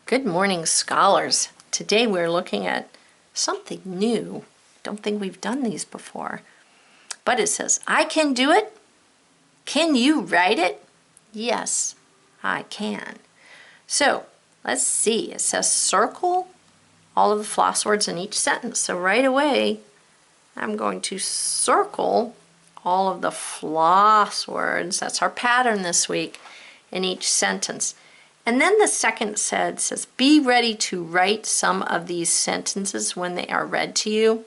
Good morning, scholars. Today we're looking at something new. Don't think we've done these before. But it says, I can do it. Can you write it? Yes, I can. So let's see. It says circle all of the floss words in each sentence. So right away, I'm going to circle all of the floss words. That's our pattern this week in each sentence. And then the second says, be ready to write some of these sentences when they are read to you.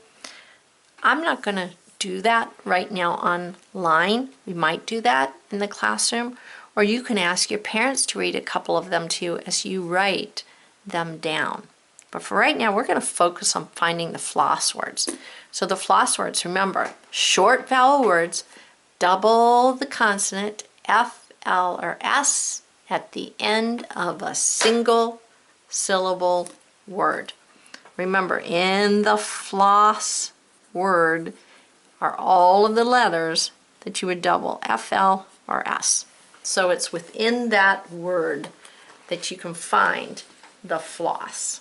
I'm not going to do that right now online. We might do that in the classroom, or you can ask your parents to read a couple of them to you as you write them down. But for right now, we're going to focus on finding the floss words. So the floss words, remember, short vowel words, double the consonant, F, L, or S, at the end of a single syllable word. Remember, in the floss word are all of the letters that you would double, F, L, or S. So it's within that word that you can find the floss.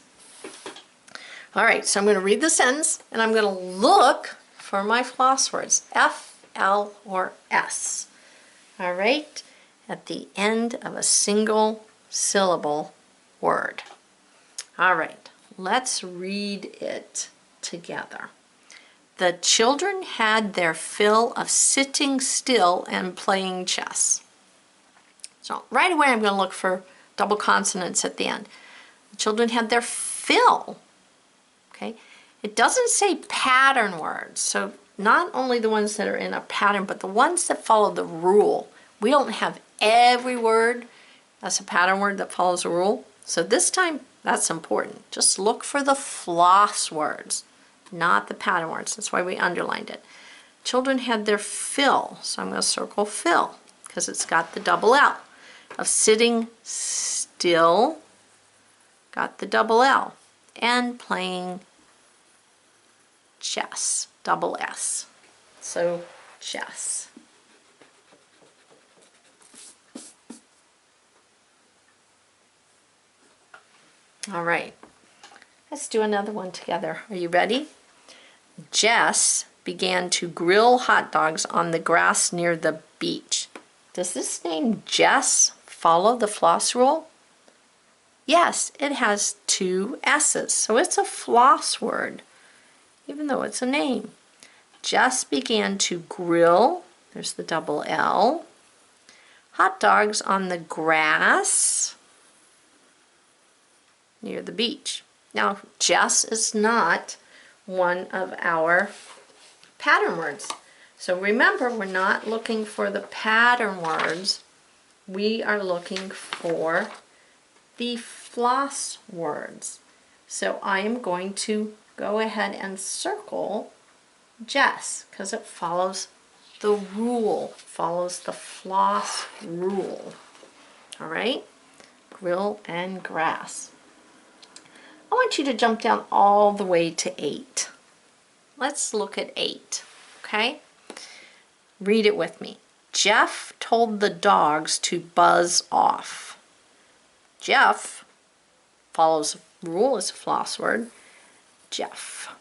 All right, so I'm going to read the sentence and I'm going to look for my floss words, F, L, or S. All right, at the end of a single syllable word. All right, let's read it together. The children had their fill of sitting still and playing chess. So right away I'm going to look for double consonants at the end. The children had their fill. Okay, it doesn't say pattern words, so not only the ones that are in a pattern, but the ones that follow the rule. We don't have every word as a pattern word that follows a rule, so this time that's important. Just look for the floss words, not the pattern words. That's why we underlined it. Children had their fill, so I'm going to circle fill because it's got the double L. Of sitting still, got the double L, and playing chess, double S. So chess. All right, let's do another one together. Are you ready? Jess began to grill hot dogs on the grass near the beach. Does this name Jess follow the floss rule? Yes, it has two S's, so it's a floss word, even though it's a name. Jess began to grill, there's the double L, hot dogs on the grass near the beach. Now, Jess is not one of our pattern words. So remember, we're not looking for the pattern words. We are looking for the floss words. So I am going to go ahead and circle Jess because it follows the rule, follows the floss rule. All right? Grill and grass. I want you to jump down all the way to 8. Let's look at 8, okay? Read it with me. Jeff told the dogs to buzz off. Jeff follows rule as a floss word. Jeff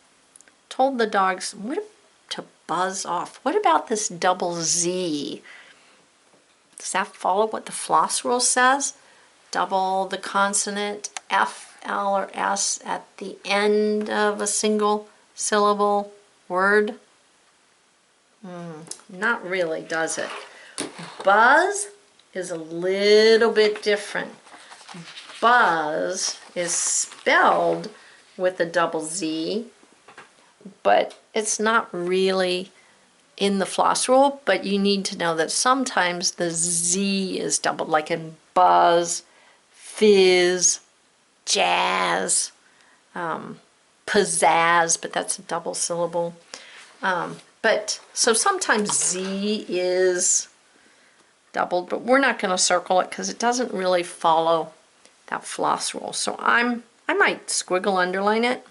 told the dogs to buzz off. What about this double Z? Does that follow what the floss rule says? Double the consonant F, L, or S at the end of a single syllable word? Not really, does it? Buzz is a little bit different. Buzz is spelled with a double Z, but it's not really in the floss rule, but you need to know that sometimes the Z is doubled, like in buzz, fizz, jazz, pizzazz, but that's a double syllable. But so sometimes Z is doubled, but we're not going to circle it because it doesn't really follow that floss rule. So I might squiggle underline it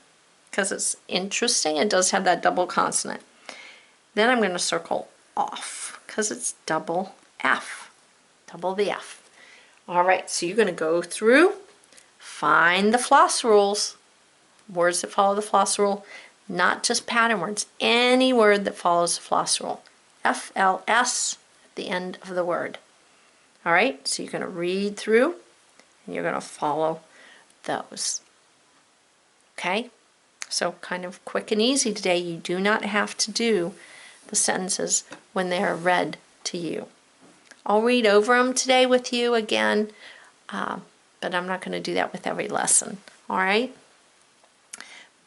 because it's interesting. It does have that double consonant. Then I'm going to circle off because it's double F, double the F. All right, so you're going to go through, find the floss rules, words that follow the floss rule, not just pattern words, any word that follows the floss rule. FLS at the end of the word. All right, so you're going to read through and you're going to follow those. Okay, so kind of quick and easy today. You do not have to do the sentences when they are read to you. I'll read over them today with you again, but I'm not going to do that with every lesson. All right?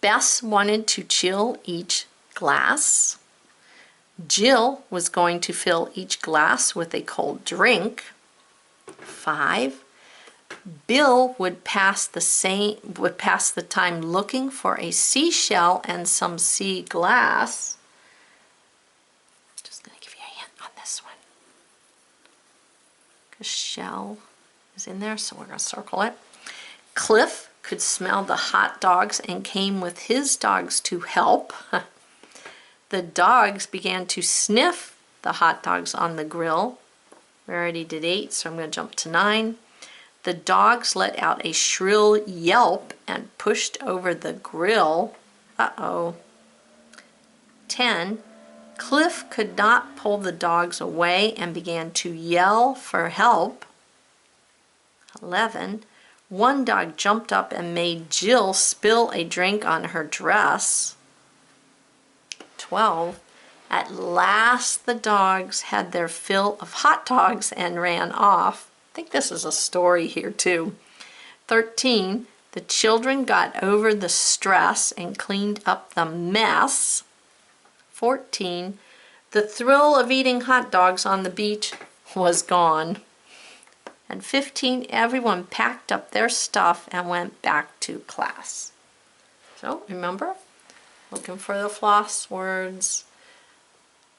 Bess wanted to chill each glass. Jill was going to fill each glass with a cold drink. 5. Bill would pass the time looking for a seashell and some sea glass. Just going to give you a hint on this one, because shell is in there, so we're going to circle it. Cliff could smell the hot dogs and came with his dogs to help. The dogs began to sniff the hot dogs on the grill. We already did 8, so I'm going to jump to 9. The dogs let out a shrill yelp and pushed over the grill. Uh-oh. 10. Cliff could not pull the dogs away and began to yell for help. 11. One dog jumped up and made Jill spill a drink on her dress. 12. At last the dogs had their fill of hot dogs and ran off. I think this is a story here too. 13. The children got over the stress and cleaned up the mess. 14. The thrill of eating hot dogs on the beach was gone. And 15. Everyone packed up their stuff and went back to class. So remember, looking for the floss words.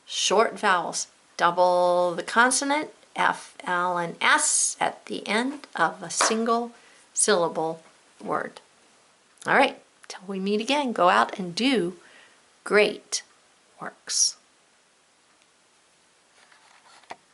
Short vowels. Double the consonant, F, L, and S at the end of a single syllable word. All right, till we meet again, go out and do great works.